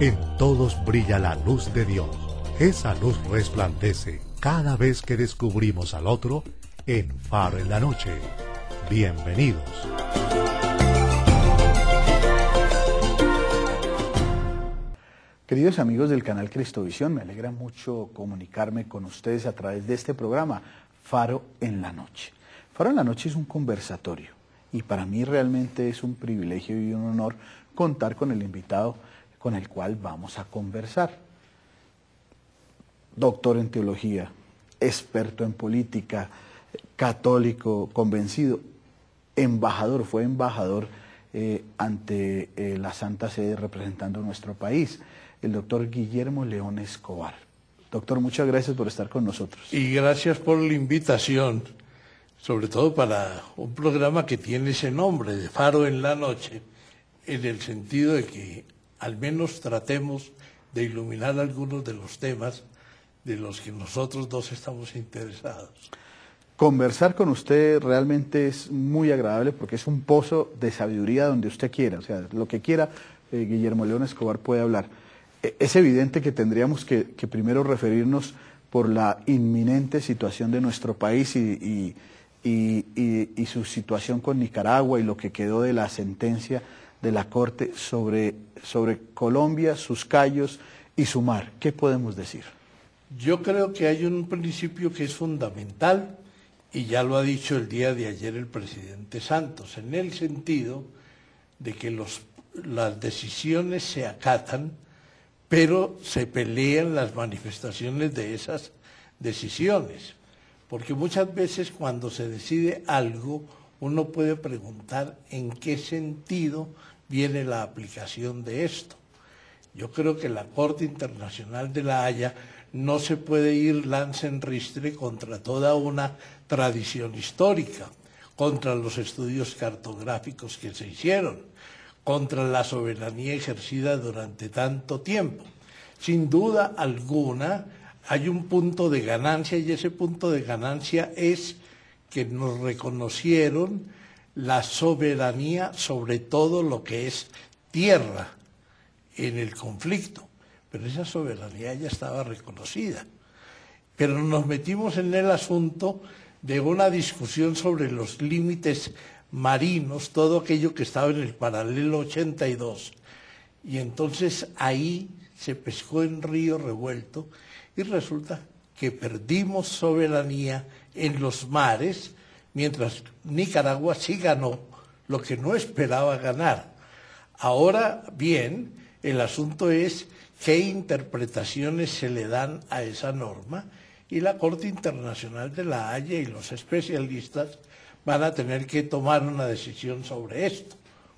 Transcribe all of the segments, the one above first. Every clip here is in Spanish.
En todos brilla la luz de Dios. Esa luz resplandece cada vez que descubrimos al otro en Faro en la Noche. Bienvenidos. Queridos amigos del canal Cristovisión, me alegra mucho comunicarme con ustedes a través de este programa, Faro en la Noche. Faro en la Noche es un conversatorio y para mí realmente es un privilegio y un honor contar con el invitado con el cual vamos a conversar. Doctor en teología, experto en política, católico convencido, embajador, fue embajador ante la Santa Sede representando nuestro país, el doctor Guillermo León Escobar. Doctor, muchas gracias por estar con nosotros. Y gracias por la invitación, sobre todo para un programa que tiene ese nombre, de Faro en la Noche, en el sentido de que al menos tratemos de iluminar algunos de los temas de los que nosotros dos estamos interesados. Conversar con usted realmente es muy agradable porque es un pozo de sabiduría donde usted quiera, o sea, lo que quiera, Guillermo León Escobar puede hablar. Es evidente que tendríamos que primero referirnos por la inminente situación de nuestro país y su situación con Nicaragua y lo que quedó de la sentencia de la Corte sobre Colombia, sus callos y su mar. ¿Qué podemos decir? Yo creo que hay un principio que es fundamental y ya lo ha dicho el día de ayer el presidente Santos, en el sentido de que las decisiones se acatan, pero se pelean las manifestaciones de esas decisiones. Porque muchas veces cuando se decide algo, uno puede preguntar en qué sentido viene la aplicación de esto. Yo creo que la Corte Internacional de La Haya no se puede ir lance en ristre contra toda una tradición histórica, contra los estudios cartográficos que se hicieron, contra la soberanía ejercida durante tanto tiempo. Sin duda alguna hay un punto de ganancia y ese punto de ganancia es que nos reconocieron la soberanía sobre todo lo que es tierra en el conflicto, pero esa soberanía ya estaba reconocida. Pero nos metimos en el asunto de una discusión sobre los límites marinos, todo aquello que estaba en el paralelo 82, y entonces ahí se pescó en río revuelto y resulta que perdimos soberanía en los mares, mientras Nicaragua sí ganó lo que no esperaba ganar. Ahora bien, el asunto es qué interpretaciones se le dan a esa norma y la Corte Internacional de La Haya y los especialistas van a tener que tomar una decisión sobre esto.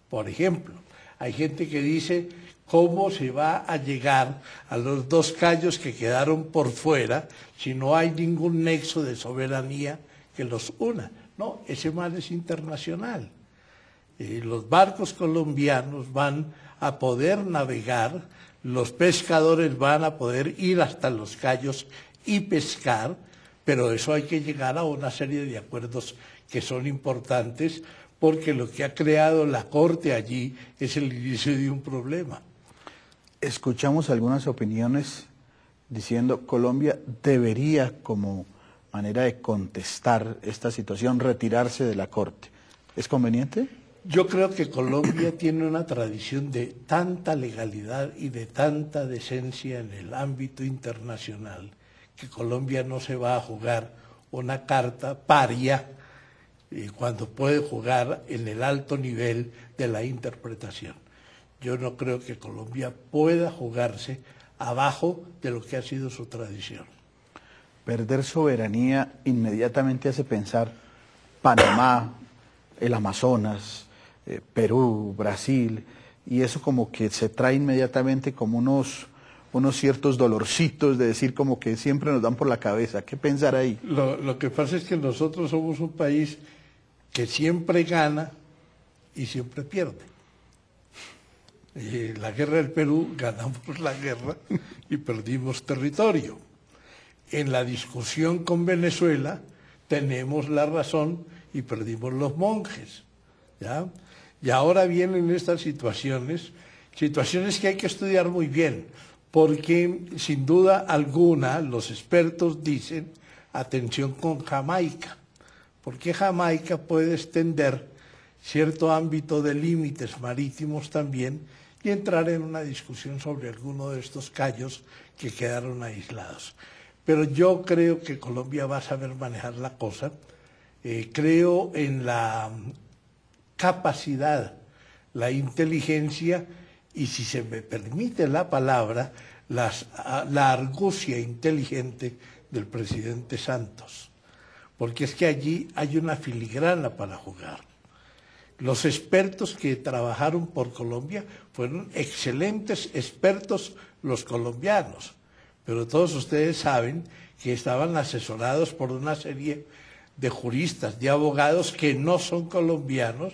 Por ejemplo, hay gente que dice cómo se va a llegar a los dos callos que quedaron por fuera si no hay ningún nexo de soberanía que los una. No, ese mar es internacional. Los barcos colombianos van a poder navegar, los pescadores van a poder ir hasta los cayos y pescar, pero eso hay que llegar a una serie de acuerdos que son importantes porque lo que ha creado la Corte allí es el inicio de un problema. Escuchamos algunas opiniones diciendo Colombia debería, como manera de contestar esta situación, retirarse de la Corte. ¿Es conveniente? Yo creo que Colombia tiene una tradición de tanta legalidad y de tanta decencia en el ámbito internacional que Colombia no se va a jugar una carta paria cuando puede jugar en el alto nivel de la interpretación. Yo no creo que Colombia pueda jugarse abajo de lo que ha sido su tradición. Perder soberanía inmediatamente hace pensar Panamá, el Amazonas, Perú, Brasil, y eso como que se trae inmediatamente como unos ciertos dolorcitos de decir como que siempre nos dan por la cabeza. ¿Qué pensar ahí? Lo que pasa es que nosotros somos un país que siempre gana y siempre pierde. La guerra del Perú, ganamos la guerra y perdimos territorio. En la discusión con Venezuela tenemos la razón y perdimos los monjes, ¿ya? Y ahora vienen estas situaciones Situaciones que hay que estudiar muy bien, porque sin duda alguna los expertos dicen, atención con Jamaica, porque Jamaica puede extender cierto ámbito de límites marítimos también y entrar en una discusión sobre alguno de estos cayos que quedaron aislados. Pero yo creo que Colombia va a saber manejar la cosa, creo en la capacidad, la inteligencia y, si se me permite la palabra, la argucia inteligente del presidente Santos, porque es que allí hay una filigrana para jugar. Los expertos que trabajaron por Colombia fueron excelentes expertos los colombianos, pero todos ustedes saben que estaban asesorados por una serie de juristas, de abogados que no son colombianos,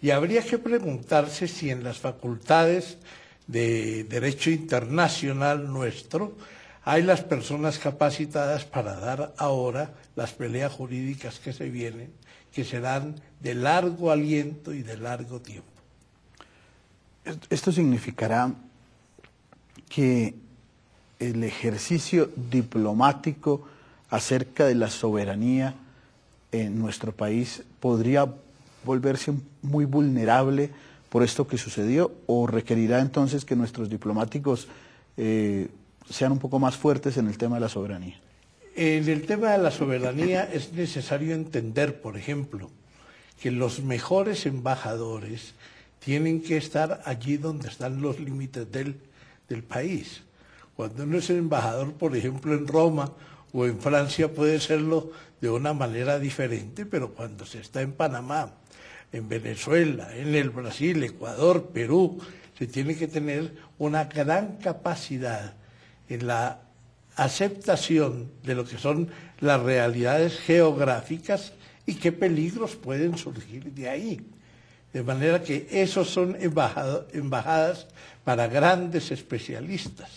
y habría que preguntarse si en las facultades de Derecho Internacional nuestro hay las personas capacitadas para dar ahora las peleas jurídicas que se vienen, que serán de largo aliento y de largo tiempo. Esto significará que el ejercicio diplomático acerca de la soberanía en nuestro país podría volverse muy vulnerable por esto que sucedió, o requerirá entonces que nuestros diplomáticos sean un poco más fuertes en el tema de la soberanía. En el tema de la soberanía es necesario entender, por ejemplo, que los mejores embajadores tienen que estar allí donde están los límites del país. Cuando uno es embajador, por ejemplo, en Roma o en Francia, puede serlo de una manera diferente, pero cuando se está en Panamá, en Venezuela, en el Brasil, Ecuador, Perú, se tiene que tener una gran capacidad en la aceptación de lo que son las realidades geográficas y qué peligros pueden surgir de ahí. De manera que esos son embajadas para grandes especialistas.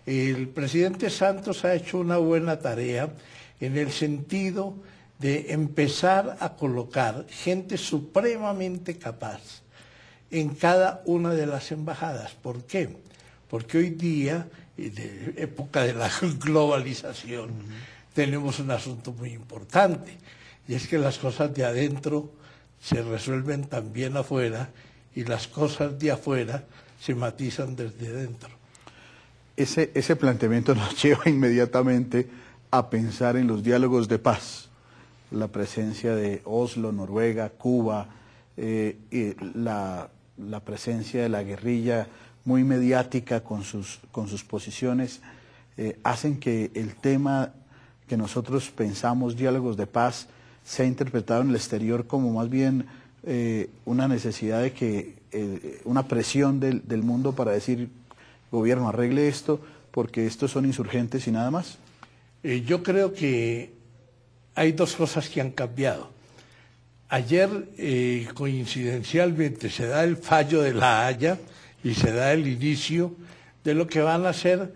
El presidente Santos ha hecho una buena tarea en el sentido de empezar a colocar gente supremamente capaz en cada una de las embajadas. ¿Por qué? Porque hoy día, de época de la globalización, tenemos un asunto muy importante, y es que las cosas de adentro se resuelven también afuera y las cosas de afuera se matizan desde dentro. Ese planteamiento nos lleva inmediatamente a pensar en los diálogos de paz, la presencia de Oslo, Noruega, Cuba, la presencia de la guerrilla muy mediática con sus posiciones, hacen que el tema que nosotros pensamos, diálogos de paz, sea interpretado en el exterior como más bien una necesidad de que, una presión del mundo para decir, gobierno, arregle esto, porque estos son insurgentes y nada más. Yo creo que hay dos cosas que han cambiado. Ayer, coincidencialmente, se da el fallo de La Haya y se da el inicio de lo que van a ser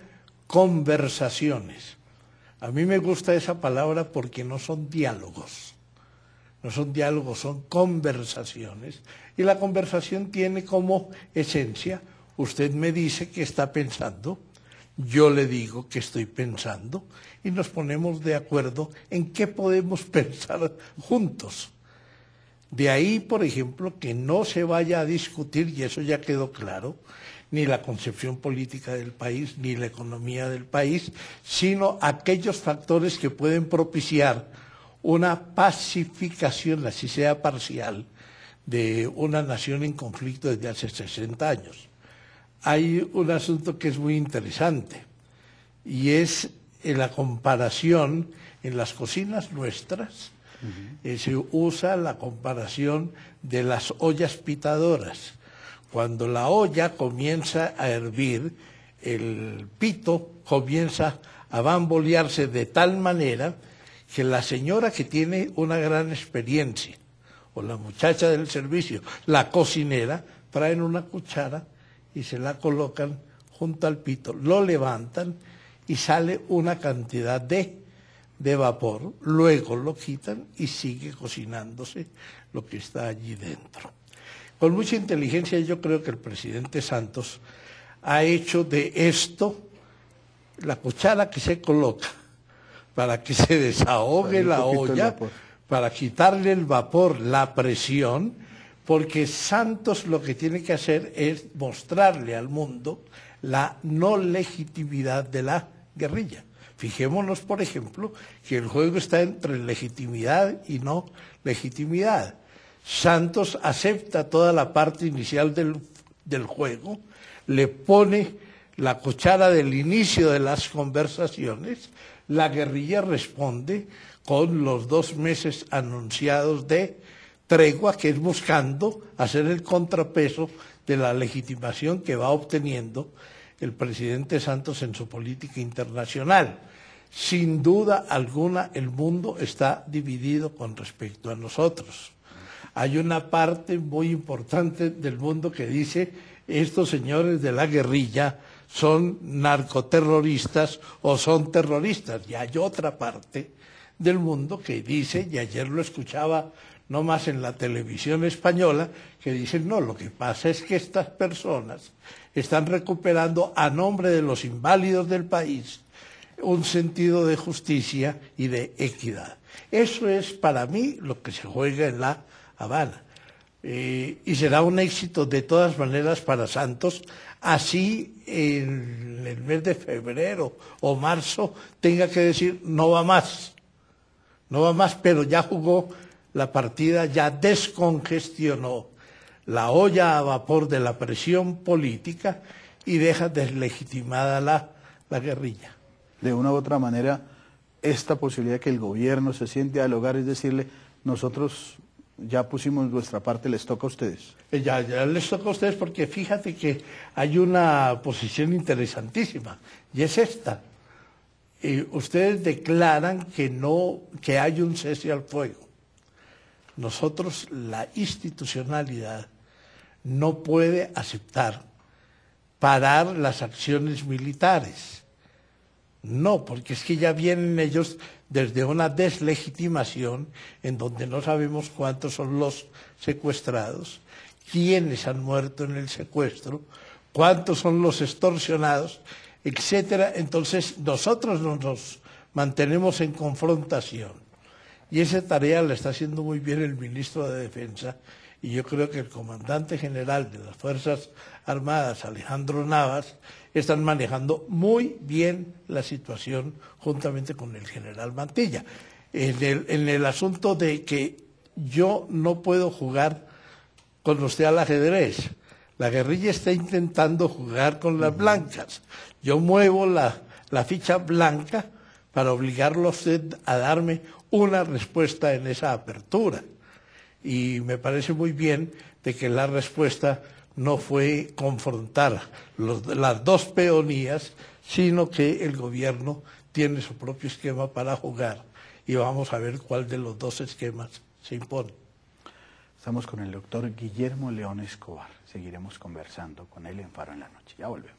conversaciones. A mí me gusta esa palabra porque no son diálogos. No son diálogos, son conversaciones. Y la conversación tiene como esencia, usted me dice qué está pensando, yo le digo qué estoy pensando, y nos ponemos de acuerdo en qué podemos pensar juntos. De ahí, por ejemplo, que no se vaya a discutir, y eso ya quedó claro, ni la concepción política del país, ni la economía del país, sino aquellos factores que pueden propiciar una pacificación, así sea parcial, de una nación en conflicto desde hace 60 años. Hay un asunto que es muy interesante, y es la comparación en las cocinas nuestras. Se usa la comparación de las ollas pitadoras. Cuando la olla comienza a hervir, el pito comienza a bambolearse de tal manera que la señora que tiene una gran experiencia, o la muchacha del servicio, la cocinera, traen una cuchara y se la colocan junto al pito, lo levantan y sale una cantidad de vapor, luego lo quitan y sigue cocinándose lo que está allí dentro. Con mucha inteligencia yo creo que el presidente Santos ha hecho de esto la cuchara que se coloca para que se desahogue la olla, para quitarle el vapor, la presión, porque Santos lo que tiene que hacer es mostrarle al mundo la no legitimidad de la guerrilla. Fijémonos, por ejemplo, que el juego está entre legitimidad y no legitimidad. Santos acepta toda la parte inicial del juego, le pone la cuchara del inicio de las conversaciones, la guerrilla responde con los 2 meses anunciados de tregua, que es buscando hacer el contrapeso de la legitimación que va obteniendo el presidente Santos en su política internacional. Sin duda alguna, el mundo está dividido con respecto a nosotros. Hay una parte muy importante del mundo que dice: estos señores de la guerrilla son narcoterroristas o son terroristas. Y hay otra parte del mundo que dice, y ayer lo escuchaba no más en la televisión española, que dicen: no, lo que pasa es que estas personas están recuperando a nombre de los inválidos del país un sentido de justicia y de equidad. Eso es para mí lo que se juega en La Habana. Y será un éxito de todas maneras para Santos, así en el mes de febrero o marzo tenga que decir no va más, pero ya jugó la partida, ya descongestionó la olla a vapor de la presión política y deja deslegitimada la guerrilla. De una u otra manera, esta posibilidad de que el gobierno se siente a dialogar es decirle: nosotros ya pusimos nuestra parte, les toca a ustedes. Ya les toca a ustedes, porque fíjate que hay una posición interesantísima, y es esta. Ustedes declaran que hay un cese al fuego. Nosotros, la institucionalidad no puede aceptar parar las acciones militares. No, porque es que ya vienen ellos desde una deslegitimación en donde no sabemos cuántos son los secuestrados, quiénes han muerto en el secuestro, cuántos son los extorsionados, etcétera. Entonces nosotros nos mantenemos en confrontación, y esa tarea la está haciendo muy bien el ministro de Defensa, y yo creo que el comandante general de las Fuerzas Armadas, Alejandro Navas, están manejando muy bien la situación juntamente con el general Mantilla. En el asunto de que yo no puedo jugar con usted al ajedrez, la guerrilla está intentando jugar con las blancas. Yo muevo la ficha blanca para obligarlo a usted a darme una respuesta en esa apertura. Y me parece muy bien de que la respuesta no fue confrontar las dos peonías, sino que el gobierno tiene su propio esquema para jugar, y vamos a ver cuál de los dos esquemas se impone. Estamos con el doctor Guillermo León Escobar. Seguiremos conversando con él en Faro en la Noche. Ya volvemos.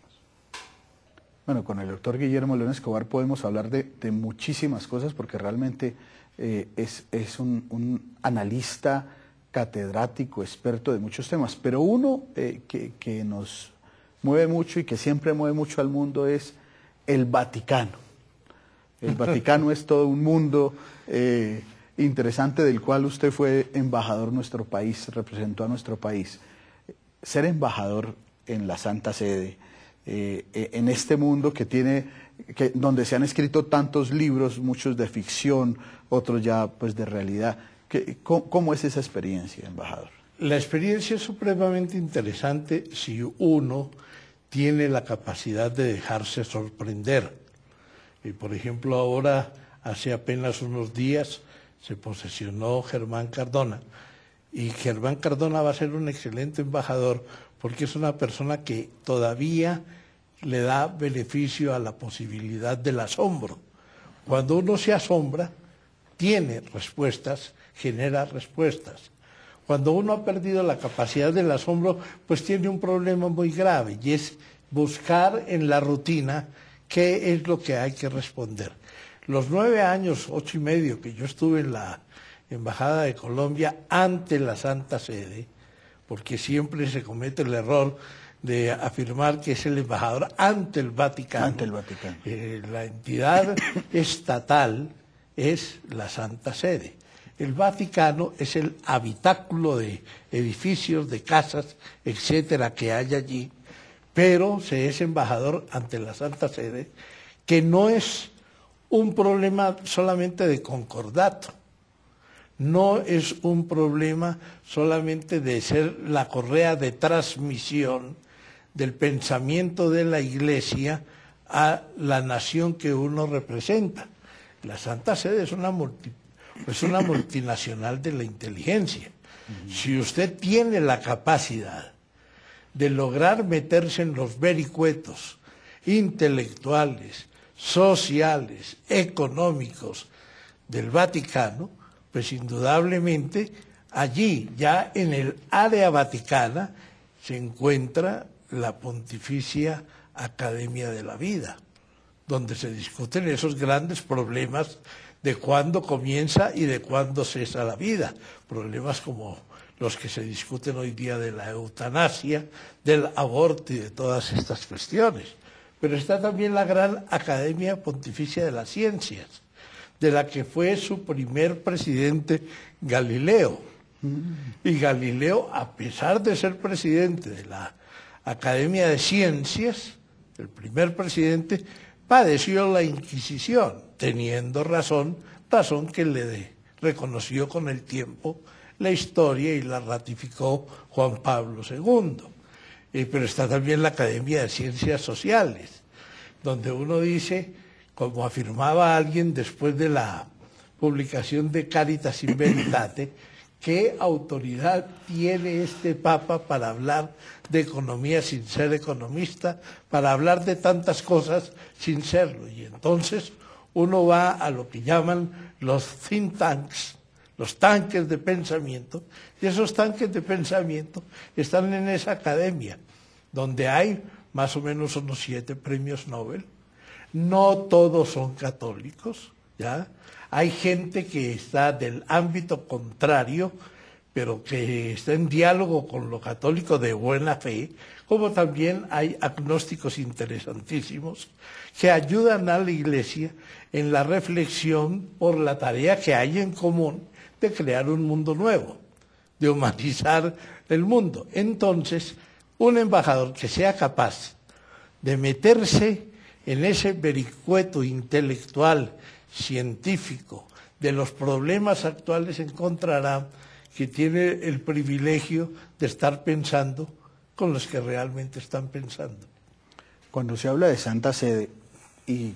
Bueno, con el doctor Guillermo León Escobar podemos hablar de muchísimas cosas, porque realmente es un analista catedrático, experto de muchos temas, pero uno que nos mueve mucho y que siempre mueve mucho al mundo es el Vaticano. El Vaticano es todo un mundo interesante, del cual usted fue embajador en nuestro país, representó a nuestro país. Ser embajador en la Santa Sede, en este mundo donde se han escrito tantos libros, muchos de ficción, otros ya pues de realidad. ¿Cómo es esa experiencia, embajador? La experiencia es supremamente interesante si uno tiene la capacidad de dejarse sorprender. Y por ejemplo, ahora, hace apenas unos días, se posesionó Germán Cardona. Y Germán Cardona va a ser un excelente embajador, porque es una persona que todavía le da beneficio a la posibilidad del asombro. Cuando uno se asombra, tiene respuestas, genera respuestas. Cuando uno ha perdido la capacidad del asombro, pues tiene un problema muy grave, y es buscar en la rutina qué es lo que hay que responder. Los 9 años, 8 y medio que yo estuve en la Embajada de Colombia ante la Santa Sede, porque siempre se comete el error de afirmar que es el embajador ante el Vaticano. Ante el Vaticano. La entidad estatal es la Santa Sede. El Vaticano es el habitáculo de edificios, de casas, etcétera, que hay allí, pero se es embajador ante la Santa Sede, que no es un problema solamente de concordato, no es un problema solamente de ser la correa de transmisión del pensamiento de la Iglesia a la nación que uno representa. La Santa Sede es una multinacional de la inteligencia. Si usted tiene la capacidad de lograr meterse en los vericuetos intelectuales, sociales, económicos del Vaticano, pues indudablemente allí, ya en el área vaticana, se encuentra la Pontificia Academia de la Vida, donde se discuten esos grandes problemas de cuándo comienza y de cuándo cesa la vida, problemas como los que se discuten hoy día de la eutanasia, del aborto y de todas estas cuestiones. Pero está también la Gran Academia Pontificia de las Ciencias, de la que fue su primer presidente Galileo. Y Galileo, a pesar de ser presidente de la Academia de Ciencias, el primer presidente, padeció la Inquisición, teniendo razón que le reconoció con el tiempo la historia y la ratificó Juan Pablo II. Pero está también la Academia de Ciencias Sociales, donde uno dice, como afirmaba alguien después de la publicación de Caritas in Veritate, ¿qué autoridad tiene este Papa para hablar de economía sin ser economista, para hablar de tantas cosas sin serlo? Y entonces uno va a lo que llaman los think tanks, los tanques de pensamiento, y esos tanques de pensamiento están en esa academia, donde hay más o menos unos 7 premios Nobel. No todos son católicos, ¿ya? Hay gente que está del ámbito contrario, pero que está en diálogo con lo católico de buena fe, como también hay agnósticos interesantísimos que ayudan a la Iglesia en la reflexión por la tarea que hay en común de crear un mundo nuevo, de humanizar el mundo. Entonces, un embajador que sea capaz de meterse en ese vericueto intelectual, científico, de los problemas actuales, encontrará que tiene el privilegio de estar pensando con los que realmente están pensando. Cuando se habla de Santa Sede y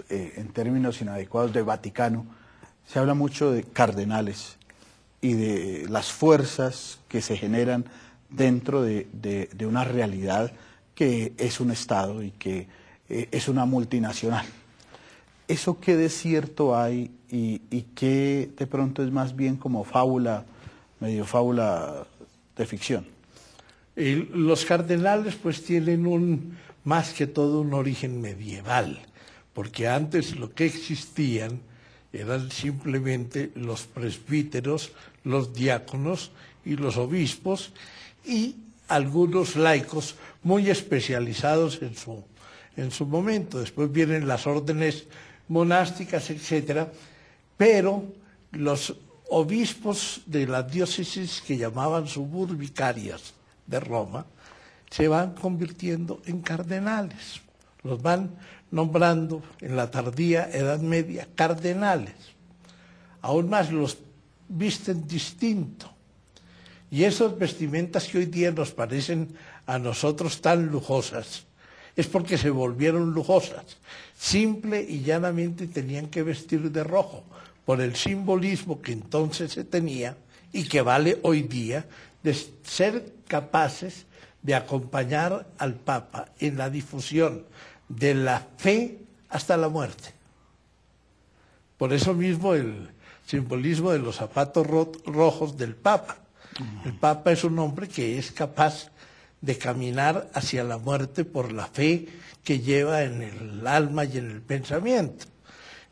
en términos inadecuados de Vaticano, se habla mucho de cardenales y de las fuerzas que se generan dentro de una realidad que es un Estado y que es una multinacional. ¿Eso qué de cierto hay y qué de pronto es más bien como fábula, medio fábula de ficción? Los cardenales pues tienen más que todo un origen medieval, porque antes lo que existían eran simplemente los presbíteros, los diáconos y los obispos y algunos laicos muy especializados en su momento. Después vienen las órdenes monásticas, etcétera, pero los obispos de las diócesis que llamaban suburbicarias de Roma se van convirtiendo en cardenales, los van nombrando en la tardía Edad Media cardenales. Aún más los visten distinto. Y esas vestimentas que hoy día nos parecen a nosotros tan lujosas, es porque se volvieron lujosas. Simple y llanamente tenían que vestir de rojo, por el simbolismo que entonces se tenía y que vale hoy día, de ser capaces de acompañar al Papa en la difusión de la fe hasta la muerte. Por eso mismo el simbolismo de los zapatos rojos del Papa. El Papa es un hombre que es capaz de caminar hacia la muerte por la fe que lleva en el alma y en el pensamiento.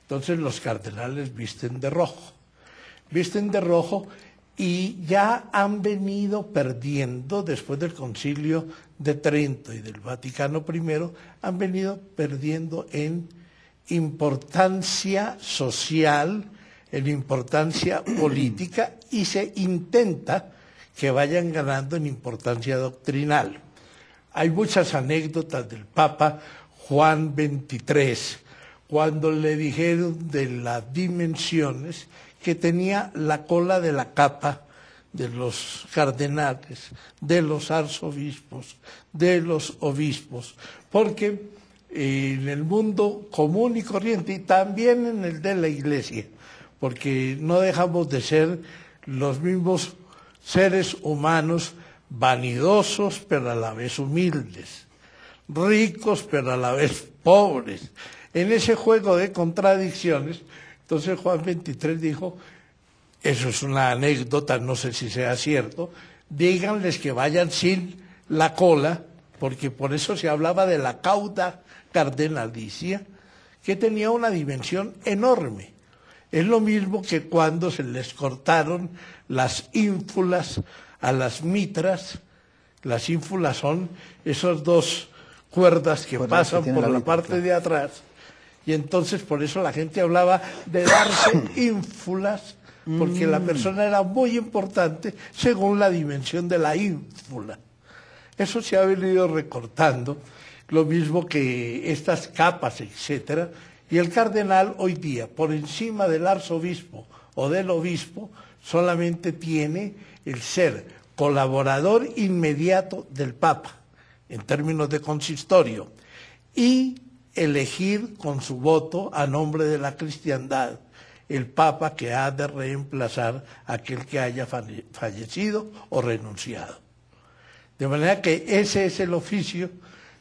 Entonces los cardenales visten de rojo y ya han venido perdiendo, después del Concilio de Trento y del Vaticano I, han venido perdiendo en importancia social, en importancia política, y se intenta que vayan ganando en importancia doctrinal. Hay muchas anécdotas del Papa Juan XXIII, cuando le dijeron de las dimensiones que tenía la cola de la capa de los cardenales, de los arzobispos, de los obispos, porque en el mundo común y corriente, y también en el de la Iglesia, porque no dejamos de ser los mismos seres humanos vanidosos, pero a la vez humildes, ricos, pero a la vez pobres. En ese juego de contradicciones, entonces Juan XXIII dijo, eso es una anécdota, no sé si sea cierto, díganles que vayan sin la cola, porque por eso se hablaba de la cauda cardenalicia, que tenía una dimensión enorme. Es lo mismo que cuando se les cortaron las ínfulas a las mitras. Las ínfulas son esas dos cuerdas que pasan por la parte de atrás, y entonces por eso la gente hablaba de darse ínfulas, porque la persona era muy importante según la dimensión de la ínfula. Eso se ha venido recortando, lo mismo que estas capas, etcétera, y el cardenal hoy día, por encima del arzobispo o del obispo, solamente tiene el ser colaborador inmediato del Papa, en términos de consistorio, y elegir con su voto a nombre de la cristiandad el Papa que ha de reemplazar a aquel que haya fallecido o renunciado. De manera que ese es el oficio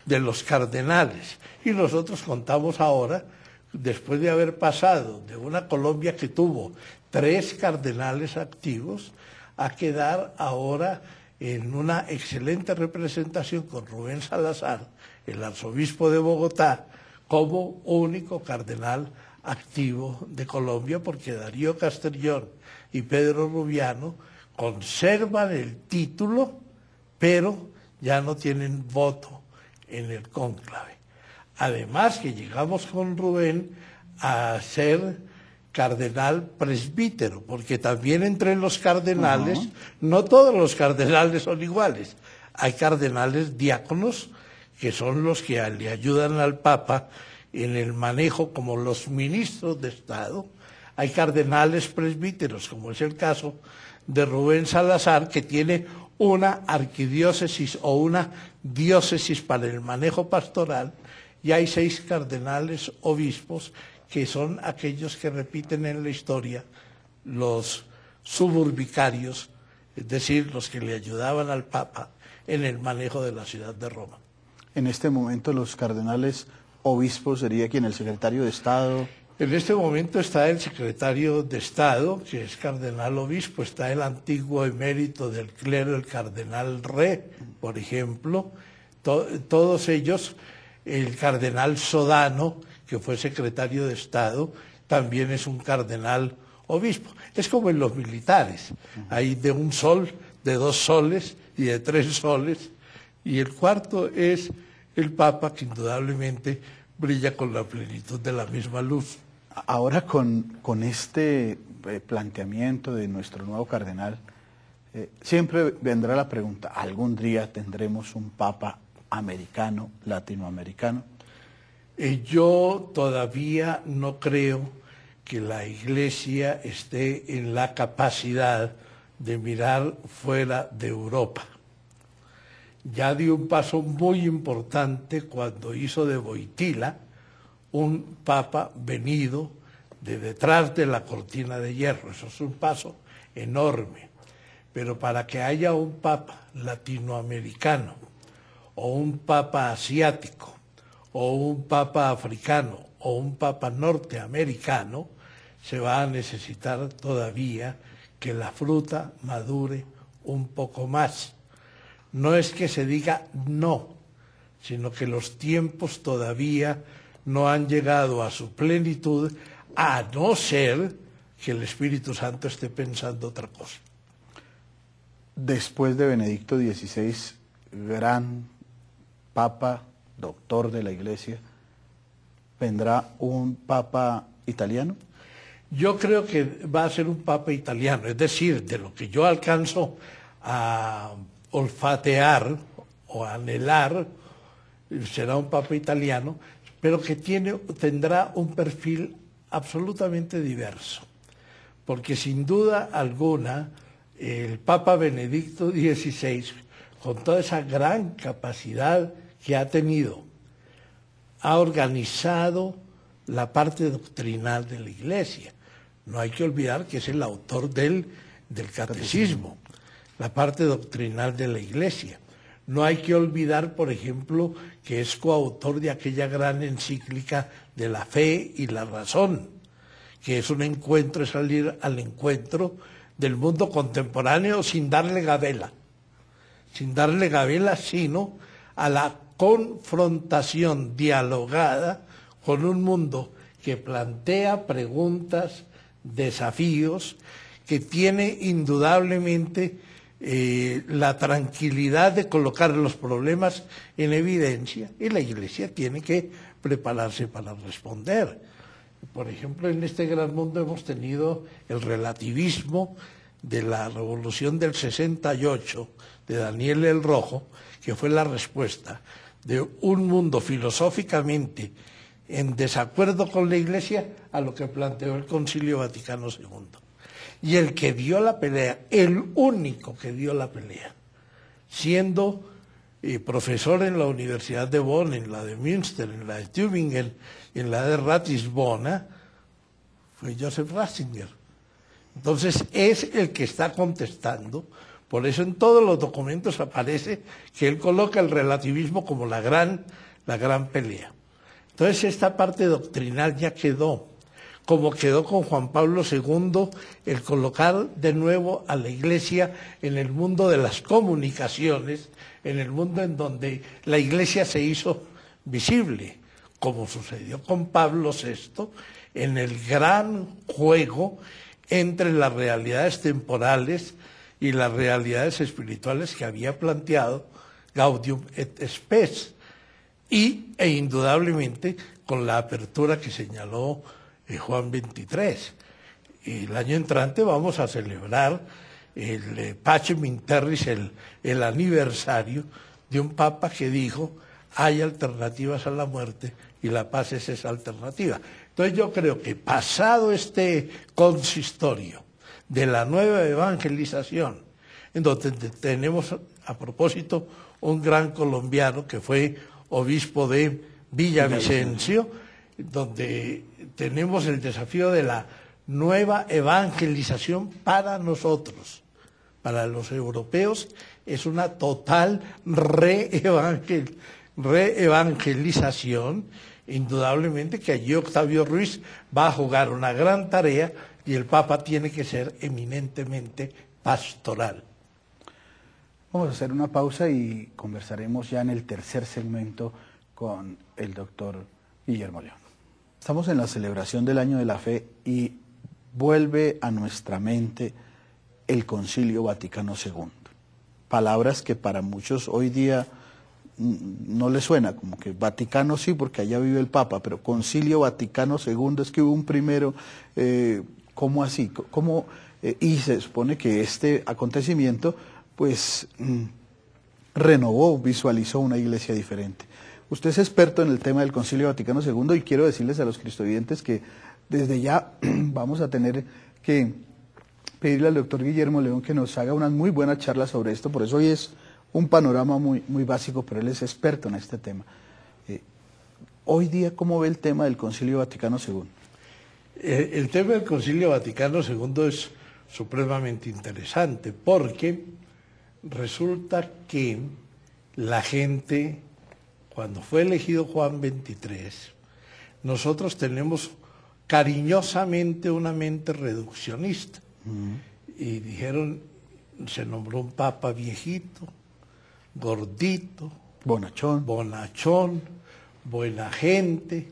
de los cardenales, y nosotros contamos ahora, después de haber pasado de una Colombia que tuvo 3 cardenales activos, a quedar ahora en una excelente representación con Rubén Salazar, el arzobispo de Bogotá, como único cardenal activo de Colombia, porque Darío Castellón y Pedro Rubiano conservan el título, pero ya no tienen voto en el cónclave. Además que llegamos con Rubén a ser cardenal presbítero, porque también entre los cardenales, no todos los cardenales son iguales. Hay cardenales diáconos, que son los que le ayudan al Papa en el manejo como los ministros de Estado. Hay cardenales presbíteros, como es el caso de Rubén Salazar, que tiene una arquidiócesis o una diócesis para el manejo pastoral, y hay 6 cardenales obispos, que son aquellos que repiten en la historia los suburbicarios, es decir, los que le ayudaban al Papa en el manejo de la ciudad de Roma. En este momento los cardenales obispos sería quien, el secretario de Estado. En este momento está el secretario de Estado, que es cardenal obispo, está el antiguo emérito del clero, el cardenal Re, por ejemplo, todos ellos, el cardenal Sodano, que fue secretario de Estado, también es un cardenal obispo. Es como en los militares, hay de un sol, de 2 soles y de 3 soles, y el cuarto es el Papa, que indudablemente brilla con la plenitud de la misma luz. Ahora con este planteamiento de nuestro nuevo cardenal, siempre vendrá la pregunta, ¿algún día tendremos un Papa americano, latinoamericano? Yo todavía no creo que la Iglesia esté en la capacidad de mirar fuera de Europa. Ya dio un paso muy importante cuando hizo de Wojtyła un Papa venido de detrás de la cortina de hierro. Eso es un paso enorme. Pero para que haya un Papa latinoamericano, o un Papa asiático, o un Papa africano, o un Papa norteamericano, se va a necesitar todavía que la fruta madure un poco más. No es que se diga no, sino que los tiempos todavía no han llegado a su plenitud, a no ser que el Espíritu Santo esté pensando otra cosa. después de Benedicto XVI, gran papa, doctor de la Iglesia, ¿vendrá un papa italiano? Yo creo que va a ser un papa italiano, es decir, de lo que yo alcanzo a olfatear o a anhelar, será un papa italiano, pero que tendrá un perfil absolutamente diverso, porque sin duda alguna el Papa Benedicto XVI, con toda esa gran capacidad que ha tenido, ha organizado la parte doctrinal de la Iglesia. No hay que olvidar que es el autor del catecismo, la parte doctrinal de la Iglesia. No hay que olvidar, por ejemplo, que es coautor de aquella gran encíclica de la fe y la razón, que es un encuentro, es salir al encuentro del mundo contemporáneo sin darle gabela, sino a la confrontación dialogada con un mundo que plantea preguntas, desafíos, que tiene indudablemente la tranquilidad de colocar los problemas en evidencia, y la Iglesia tiene que prepararse para responder. Por ejemplo, en este gran mundo hemos tenido el relativismo de la Revolución del 68 de Daniel el Rojo, que fue la respuesta de un mundo filosóficamente en desacuerdo con la Iglesia a lo que planteó el Concilio Vaticano II. Y el que dio la pelea, el único que dio la pelea, siendo profesor en la Universidad de Bonn, en la de Münster, en la de Tübingen, en la de Ratisbona, fue Joseph Ratzinger. Entonces es el que está contestando, por eso en todos los documentos aparece que él coloca el relativismo como la gran pelea. Entonces esta parte doctrinal ya quedó, como quedó con Juan Pablo II, el colocar de nuevo a la Iglesia en el mundo de las comunicaciones, en el mundo en donde la Iglesia se hizo visible, como sucedió con Pablo VI, en el gran juego entre las realidades temporales y las realidades espirituales que había planteado Gaudium et Spes, e indudablemente con la apertura que señaló Juan XXIII. El año entrante vamos a celebrar el Pacem in Terris, el aniversario de un papa que dijo: hay alternativas a la muerte y la paz es esa alternativa. Entonces yo creo que pasado este consistorio de la nueva evangelización, en donde tenemos a propósito un gran colombiano que fue obispo de Villavicencio, donde tenemos el desafío de la nueva evangelización para nosotros, para los europeos, es una total reevangelización. Indudablemente que allí Octavio Ruiz va a jugar una gran tarea y el Papa tiene que ser eminentemente pastoral. Vamos a hacer una pausa y conversaremos ya en el tercer segmento con el doctor Guillermo León. Estamos en la celebración del Año de la Fe y vuelve a nuestra mente el Concilio Vaticano II. Palabras que para muchos hoy día no les suena, como que Vaticano sí, porque allá vive el Papa, pero Concilio Vaticano II, es que hubo un primero, ¿cómo así? Y se supone que este acontecimiento, pues, renovó, visualizó una iglesia diferente. Usted es experto en el tema del Concilio Vaticano II y quiero decirles a los cristovidentes que desde ya vamos a tener que pedirle al doctor Guillermo León que nos haga unas muy buenas charlas sobre esto, por eso hoy es un panorama muy básico, pero él es experto en este tema. Hoy día, ¿cómo ve el tema del Concilio Vaticano II? El tema del Concilio Vaticano II es supremamente interesante porque resulta que la gente, cuando fue elegido Juan XXIII, nosotros tenemos cariñosamente una mente reduccionista. Y dijeron, se nombró un papa viejito, gordito, bonachón, buena gente,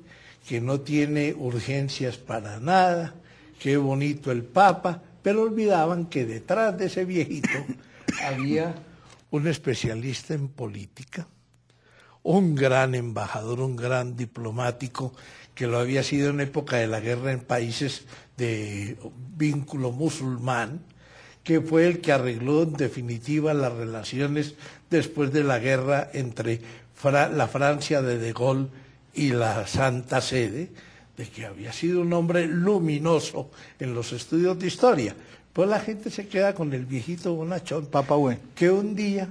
que no tiene urgencias para nada, qué bonito el papa, pero olvidaban que detrás de ese viejito había un especialista en política, un gran embajador, un gran diplomático, que lo había sido en época de la guerra en países de vínculo musulmán, que fue el que arregló en definitiva las relaciones después de la guerra entre la Francia de Gaulle y la Santa Sede, de que había sido un hombre luminoso en los estudios de historia. Pues la gente se queda con el viejito bonachón, Papa Bueno, que un día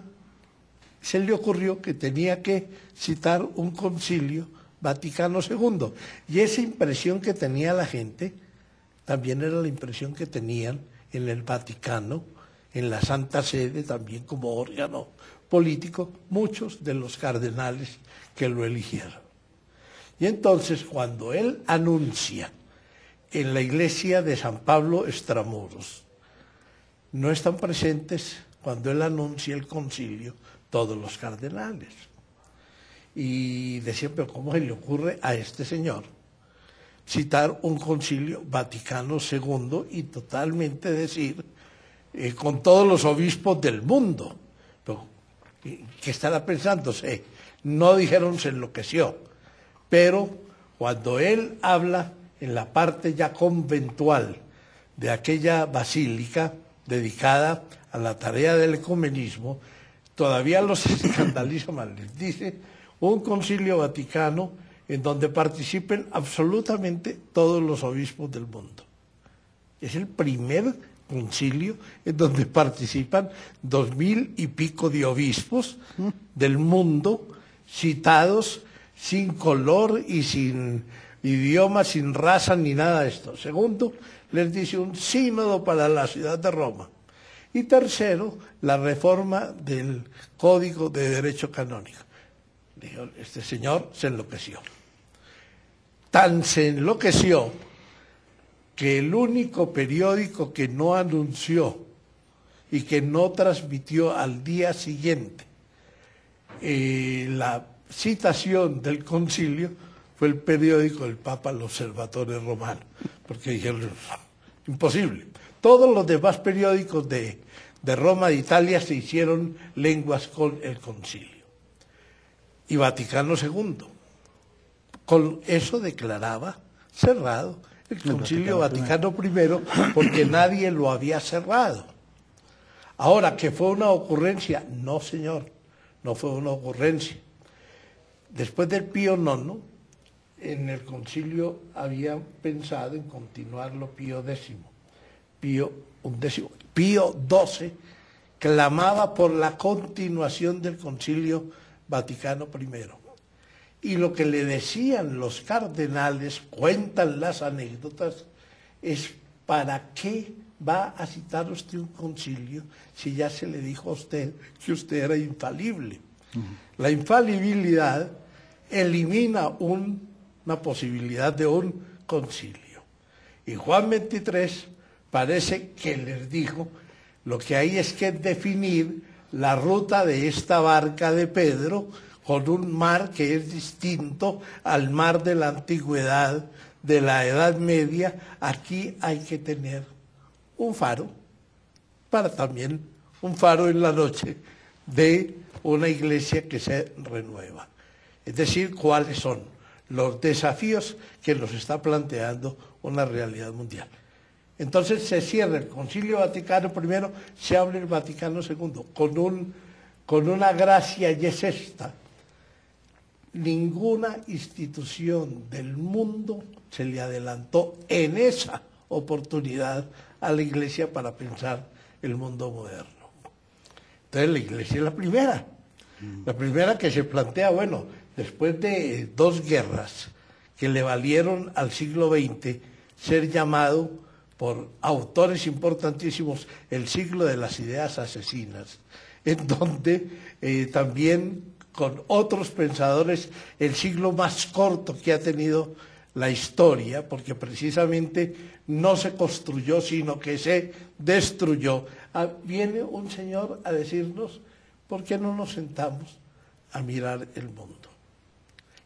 se le ocurrió que tenía que citar un concilio Vaticano II. Y esa impresión que tenía la gente también era la impresión que tenían en el Vaticano, en la Santa Sede, también como órgano político, muchos de los cardenales que lo eligieron. Y entonces, cuando él anuncia en la iglesia de San Pablo Extramuros, no están presentes cuando él anuncia el concilio todos los cardenales. Y decían, pero ¿cómo se le ocurre a este señor citar un concilio Vaticano II y totalmente decir con todos los obispos del mundo? Pero, ¿qué estará pensándose? No dijeron, se enloqueció. Pero cuando él habla en la parte ya conventual de aquella basílica dedicada a la tarea del ecumenismo, todavía los escandaliza más. Les dice un concilio vaticano en donde participen absolutamente todos los obispos del mundo. Es el primer concilio en donde participan 2000 y pico de obispos del mundo, citados sin color y sin idioma, sin raza ni nada de esto. Segundo, les dice un sínodo para la ciudad de Roma. Y tercero, la reforma del Código de Derecho Canónico. Dijo, este señor se enloqueció. Tan se enloqueció que el único periódico que no anunció y que no transmitió al día siguiente la citación del concilio fue el periódico del Papa, el Observatore Romano, porque dijeron, imposible. Todos los demás periódicos de Roma, de Italia, se hicieron lenguas con el concilio. Y Vaticano II, con eso declaraba cerrado el concilio Vaticano I, porque nadie lo había cerrado. Ahora, ¿que fue una ocurrencia? No, señor, no fue una ocurrencia. Después del Pío IX, en el concilio habían pensado en continuarlo Pío X. Pío XII clamaba por la continuación del concilio Vaticano I. Y lo que le decían los cardenales, cuentan las anécdotas, es ¿para qué va a citar usted un concilio si ya se le dijo a usted que usted era infalible? La infalibilidad elimina una posibilidad de un concilio. Y Juan XXIII parece que les dijo, lo que hay es que definir la ruta de esta barca de Pedro con un mar que es distinto al mar de la antigüedad, de la Edad Media. Aquí hay que tener un faro, para también un faro en la noche de una iglesia que se renueva. Es decir, cuáles son los desafíos que nos está planteando una realidad mundial. Entonces se cierra el Concilio Vaticano I, se abre el Vaticano II, con una gracia, y es esta: ninguna institución del mundo se le adelantó en esa oportunidad a la Iglesia para pensar el mundo moderno. Entonces la Iglesia es la primera que se plantea, bueno, después de 2 guerras que le valieron al siglo XX ser llamado por autores importantísimos el siglo de las ideas asesinas, en donde también con otros pensadores el siglo más corto que ha tenido la historia, porque precisamente no se construyó, sino que se destruyó. Viene un señor a decirnos, ¿por qué no nos sentamos a mirar el mundo?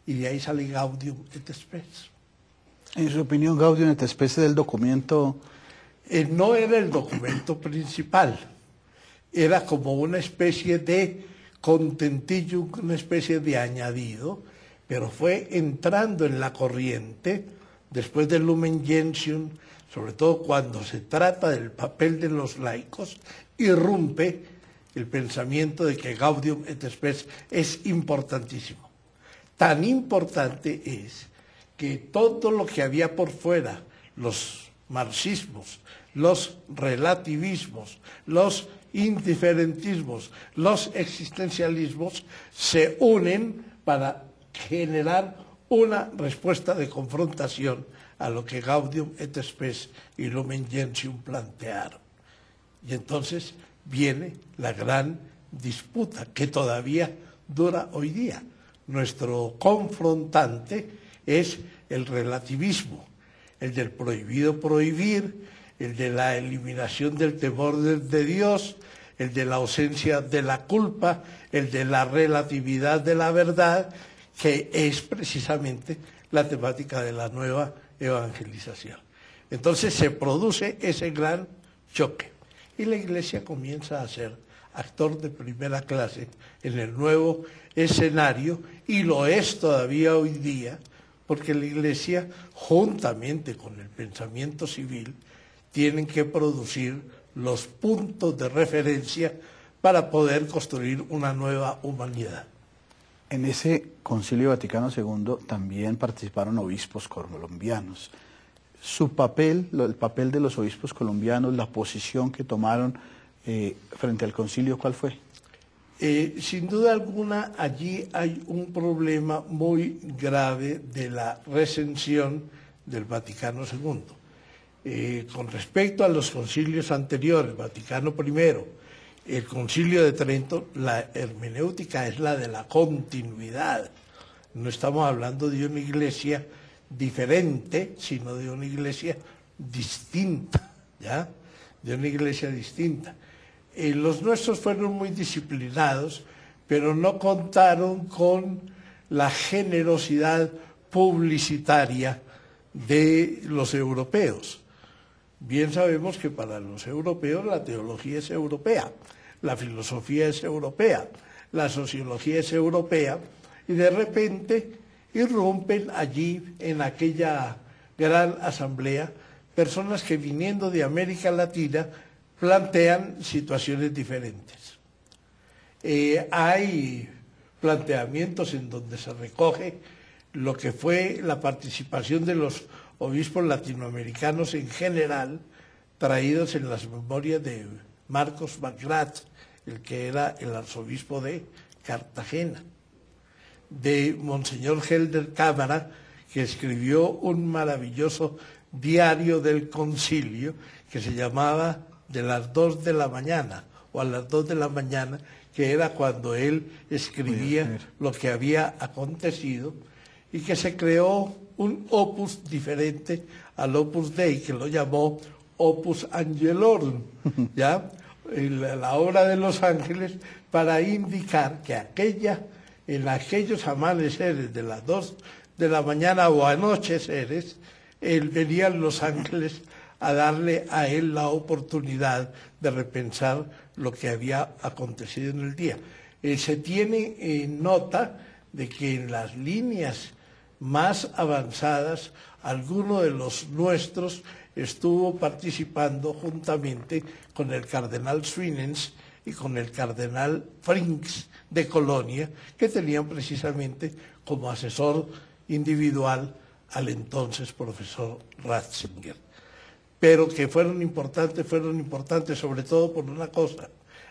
Y de ahí sale Gaudium et Spes. En su opinión, Gaudium et Spes del documento... No era el documento principal, era como una especie de contentillo, una especie de añadido, pero fue entrando en la corriente después del Lumen Gentium, sobre todo cuando se trata del papel de los laicos, irrumpe el pensamiento de que Gaudium et Spes es importantísimo. Tan importante es que todo lo que había por fuera, los marxismos, los relativismos, los indiferentismos, los existencialismos, se unen para generar una respuesta de confrontación a lo que Gaudium et Spes y Lumen Gentium plantearon. Y entonces viene la gran disputa que todavía dura hoy día. Nuestro confrontante es el relativismo, el del prohibido prohibir, el de la eliminación del temor de Dios, el de la ausencia de la culpa, el de la relatividad de la verdad, que es precisamente la temática de la nueva evangelización. Entonces se produce ese gran choque y la Iglesia comienza a ser actor de primera clase en el nuevo escenario, y lo es todavía hoy día, porque la Iglesia, juntamente con el pensamiento civil, tienen que producir los puntos de referencia para poder construir una nueva humanidad. En ese Concilio Vaticano II también participaron obispos colombianos. Su papel, el papel de los obispos colombianos, la posición que tomaron frente al concilio, ¿cuál fue? Sin duda alguna, allí hay un problema muy grave de la recensión del Vaticano II. Con respecto a los concilios anteriores, Vaticano I, el Concilio de Trento, la hermenéutica es la de la continuidad. No estamos hablando de una iglesia diferente, sino de una iglesia distinta, ¿ya? De una iglesia distinta. Los nuestros fueron muy disciplinados, pero no contaron con la generosidad publicitaria de los europeos. Bien sabemos que para los europeos la teología es europea, la filosofía es europea, la sociología es europea, y de repente irrumpen allí en aquella gran asamblea personas que, viniendo de América Latina, plantean situaciones diferentes. Hay planteamientos en donde se recoge lo que fue la participación de los obispos latinoamericanos en general, traídos en las memorias de Marcos Magrat, el que era el arzobispo de Cartagena, de Monseñor Helder Cámara, que escribió un maravilloso diario del concilio que se llamaba De las 2 de la mañana, o a las 2 de la mañana, que era cuando él escribía lo que había acontecido, y que se creó un opus diferente al Opus Dei, que lo llamó Opus Angelorum, ¿ya? La obra de los ángeles, para indicar que en aquellos amaneceres de las 2 de la mañana o anocheceres, venían los ángeles a darle a él la oportunidad de repensar lo que había acontecido en el día. Se tiene nota de que en las líneas más avanzadas, alguno de los nuestros estuvo participando juntamente con el cardenal Swinens y con el cardenal Frings de Colonia, que tenían precisamente como asesor individual al entonces profesor Ratzinger. Pero que fueron importantes sobre todo por una cosa: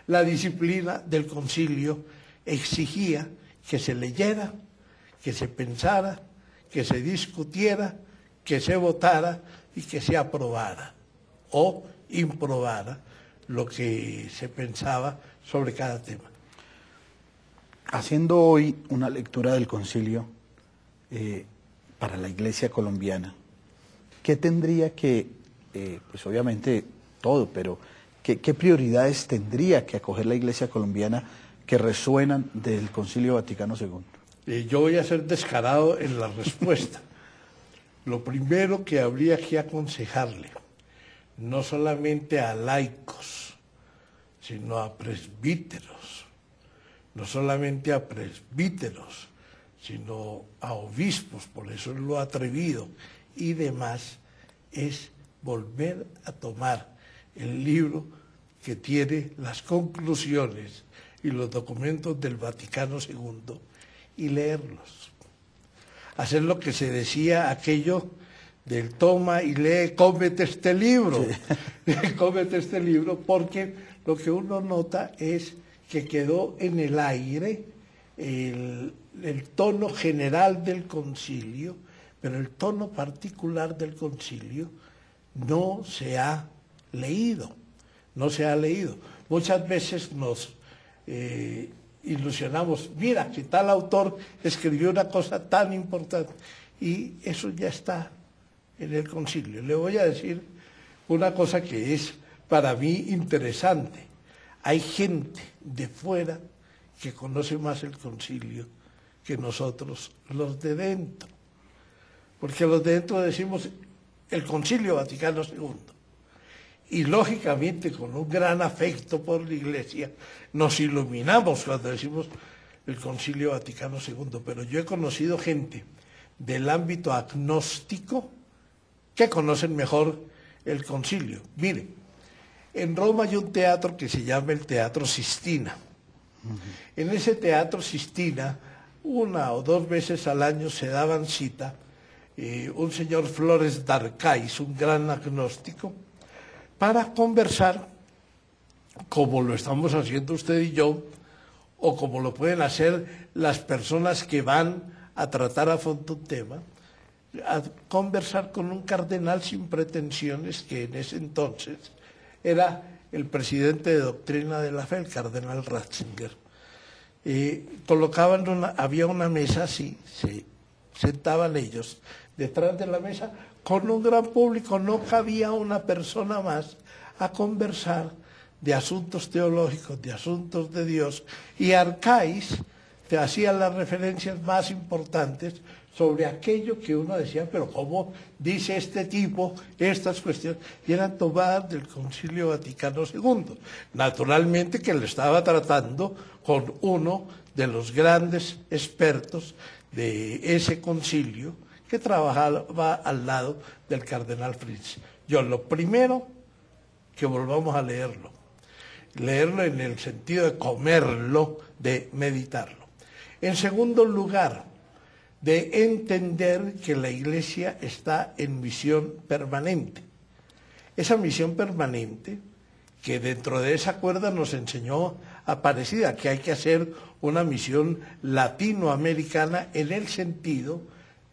la disciplina del concilio exigía que se leyera, que se pensara, que se discutiera, que se votara y que se aprobara o improbara lo que se pensaba sobre cada tema. Haciendo hoy una lectura del concilio para la Iglesia colombiana, ¿qué tendría que, pues obviamente todo, pero ¿qué prioridades tendría que acoger la Iglesia colombiana que resuenan del Concilio Vaticano II? Yo voy a ser descarado en la respuesta. Lo primero que habría que aconsejarle, no solamente a laicos, sino a presbíteros, no solamente a presbíteros, sino a obispos, por eso lo atrevido y demás, es volver a tomar el libro que tiene las conclusiones y los documentos del Vaticano II y leerlos. Hacer lo que se decía aquello del toma y lee, cómete este libro, sí. Cómete este libro, porque lo que uno nota es que quedó en el aire el tono general del concilio, pero el tono particular del concilio no se ha leído, no se ha leído. Muchas veces nos ilusionamos, mira que tal autor escribió una cosa tan importante, y eso ya está en el concilio. Le voy a decir una cosa que es para mí interesante. Hay gente de fuera que conoce más el concilio que nosotros, los de dentro. Porque los de dentro decimos el Concilio Vaticano II. Y lógicamente, con un gran afecto por la Iglesia, nos iluminamos cuando decimos el Concilio Vaticano II. Pero yo he conocido gente del ámbito agnóstico que conocen mejor el concilio. Miren, en Roma hay un teatro que se llama el Teatro Sistina. En ese Teatro Sistina, 1 o 2 veces al año se daban cita un señor Flores d'Arcais, un gran agnóstico, para conversar, como lo estamos haciendo usted y yo, o como lo pueden hacer las personas que van a tratar a fondo un tema, a conversar con un cardenal sin pretensiones, que en ese entonces era el presidente de doctrina de la fe, el cardenal Ratzinger. Había una mesa así, se sentaban ellos detrás de la mesa con un gran público, no cabía una persona más a conversar de asuntos teológicos, de asuntos de Dios, y Arcais te hacía las referencias más importantes sobre aquello que uno decía, pero ¿cómo dice este tipo estas cuestiones? Y eran tomadas del Concilio Vaticano II. Naturalmente que le estaba tratando con uno de los grandes expertos de ese concilio que trabajaba al lado del cardenal Fritz. Yo lo primero, que volvamos a leerlo en el sentido de comerlo, de meditarlo. En segundo lugar, de entender que la Iglesia está en misión permanente. Esa misión permanente, que dentro de esa cuerda nos enseñó Aparecida, que hay que hacer una misión latinoamericana en el sentido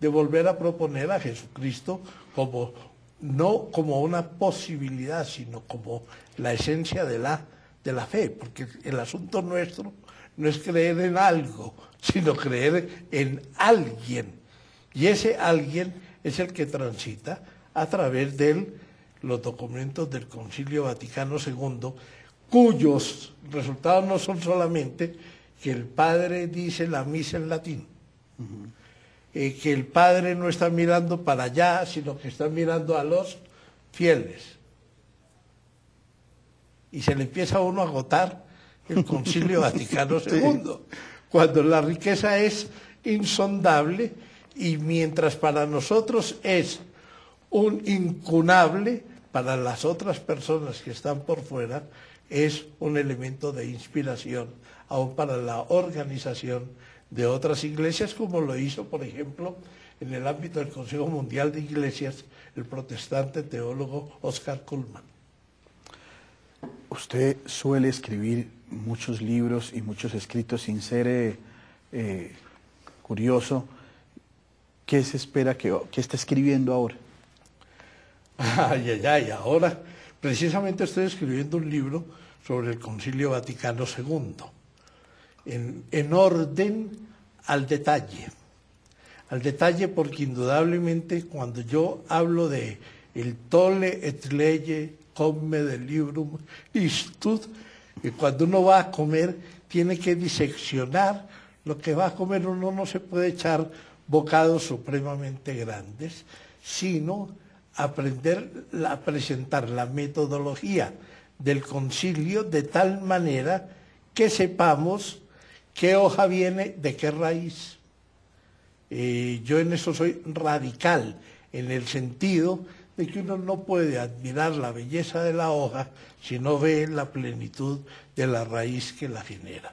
de volver a proponer a Jesucristo como, no como una posibilidad, sino como la esencia de la fe, porque el asunto nuestro no es creer en algo, sino creer en alguien. Y ese alguien es el que transita a través de los documentos del Concilio Vaticano II, cuyos resultados no son solamente que el Padre dice la misa en latín, que el Padre no está mirando para allá, sino que está mirando a los fieles. Y se le empieza a uno a agotar el Concilio Vaticano II, cuando la riqueza es insondable, y mientras para nosotros es un incunable, para las otras personas que están por fuera es un elemento de inspiración, aún para la organización de otras iglesias, como lo hizo, por ejemplo, en el ámbito del Consejo Mundial de Iglesias, el protestante teólogo Oscar Cullmann. Usted suele escribir muchos libros y muchos escritos sin ser curioso. ¿Qué se espera que está escribiendo ahora? Ahora precisamente estoy escribiendo un libro sobre el Concilio Vaticano II, en orden al detalle porque indudablemente cuando yo hablo de el tolle et lege come del librum istud, que cuando uno va a comer tiene que diseccionar lo que va a comer. Uno no se puede echar bocados supremamente grandes, sino aprender a presentar la metodología del concilio de tal manera que sepamos qué hoja viene de qué raíz. Yo en eso soy radical, en el sentido de que uno no puede admirar la belleza de la hoja si no ve la plenitud de la raíz que la genera.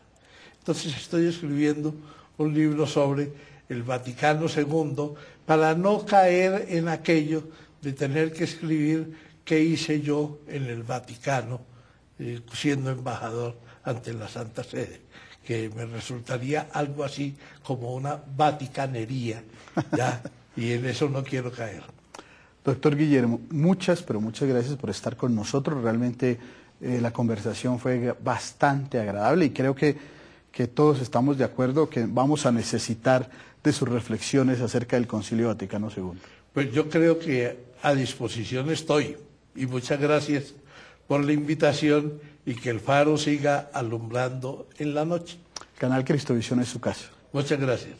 Entonces estoy escribiendo un libro sobre el Vaticano II para no caer en aquello de tener que escribir qué hice yo en el Vaticano siendo embajador ante la Santa Sede, que me resultaría algo así como una vaticanería, ¿ya? Y en eso no quiero caer. Doctor Guillermo, muchas, pero muchas gracias por estar con nosotros. Realmente la conversación fue bastante agradable y creo que todos estamos de acuerdo que vamos a necesitar de sus reflexiones acerca del Concilio Vaticano II. Pues yo creo que a disposición estoy y muchas gracias por la invitación y que el faro siga alumbrando en la noche. Canal Cristovisión es su casa. Muchas gracias.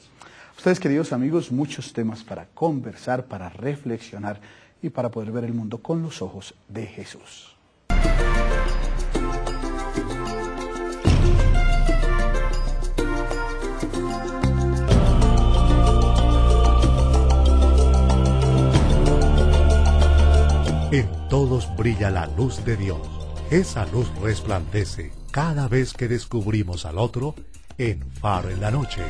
Ustedes, queridos amigos, muchos temas para conversar, para reflexionar y para poder ver el mundo con los ojos de Jesús. En todos brilla la luz de Dios. Esa luz resplandece cada vez que descubrimos al otro en Faro en la Noche.